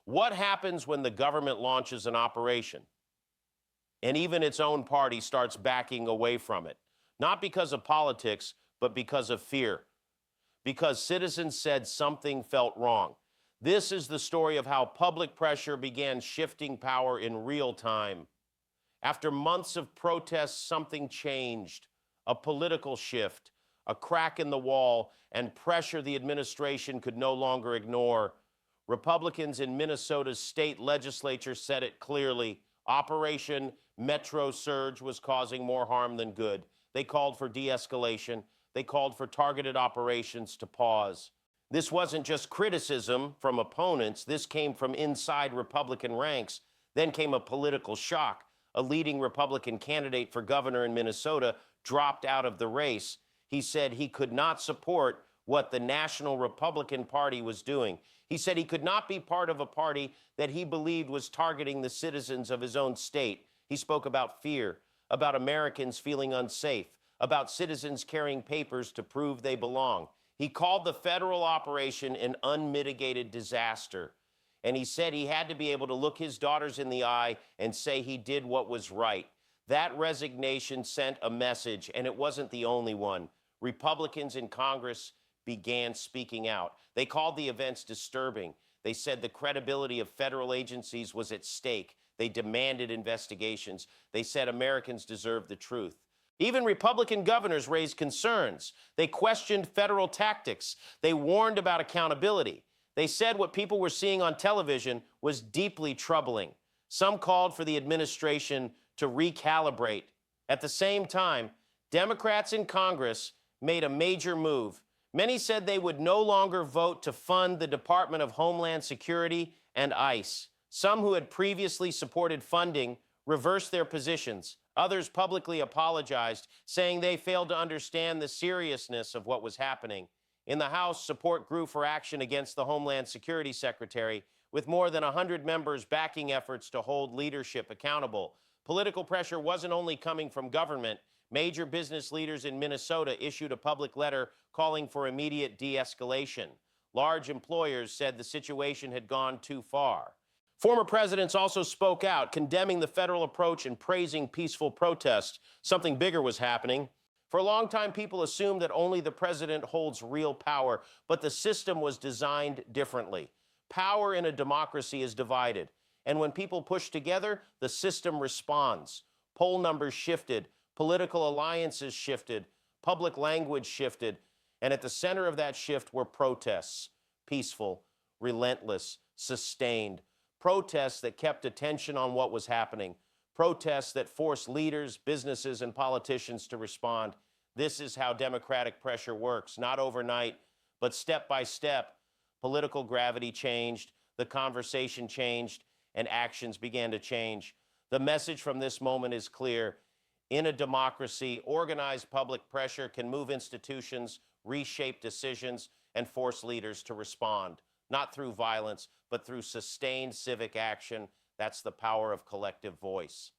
What happens when the government launches an operation and even its own party starts backing away from it? Not because of politics, but because of fear. Because citizens said something felt wrong. This is the story of how public pressure began shifting power in real time. After months of protests, something changed. A political shift, a crack in the wall, and pressure the administration could no longer ignore. Republicans in Minnesota's state legislature said it clearly. Operation Metro Surge was causing more harm than good. They called for de-escalation. They called for targeted operations to pause. This wasn't just criticism from opponents. This came from inside Republican ranks. Then came a political shock. A leading Republican candidate for governor in Minnesota dropped out of the race. He said he could not support what the National Republican Party was doing. He said he could not be part of a party that he believed was targeting the citizens of his own state. He spoke about fear, about Americans feeling unsafe, about citizens carrying papers to prove they belong. He called the federal operation an unmitigated disaster. And he said he had to be able to look his daughters in the eye and say he did what was right. That resignation sent a message, and it wasn't the only one. Republicans in Congress began speaking out. They called the events disturbing. They said the credibility of federal agencies was at stake. They demanded investigations. They said Americans deserve the truth. Even Republican governors raised concerns. They questioned federal tactics. They warned about accountability. They said what people were seeing on television was deeply troubling. Some called for the administration to recalibrate. At the same time, Democrats in Congress made a major move. Many said they would no longer vote to fund the Department of Homeland Security and ICE. Some who had previously supported funding reversed their positions. Others publicly apologized, saying they failed to understand the seriousness of what was happening. In the House, support grew for action against the Homeland Security Secretary, with more than 100 members backing efforts to hold leadership accountable. Political pressure wasn't only coming from government. Major business leaders in Minnesota issued a public letter calling for immediate de-escalation. Large employers said the situation had gone too far. Former presidents also spoke out, condemning the federal approach and praising peaceful protest. Something bigger was happening. For a long time, people assumed that only the president holds real power, but the system was designed differently. Power in a democracy is divided, and when people push together, the system responds. Poll numbers shifted, political alliances shifted, public language shifted, and at the center of that shift were protests. Peaceful, relentless, sustained. Protests that kept attention on what was happening. Protests that forced leaders, businesses, and politicians to respond. This is how democratic pressure works, not overnight, but step by step. Political gravity changed, the conversation changed, and actions began to change. The message from this moment is clear. In a democracy, organized public pressure can move institutions, reshape decisions, and force leaders to respond, not through violence, but through sustained civic action. That's the power of collective voice.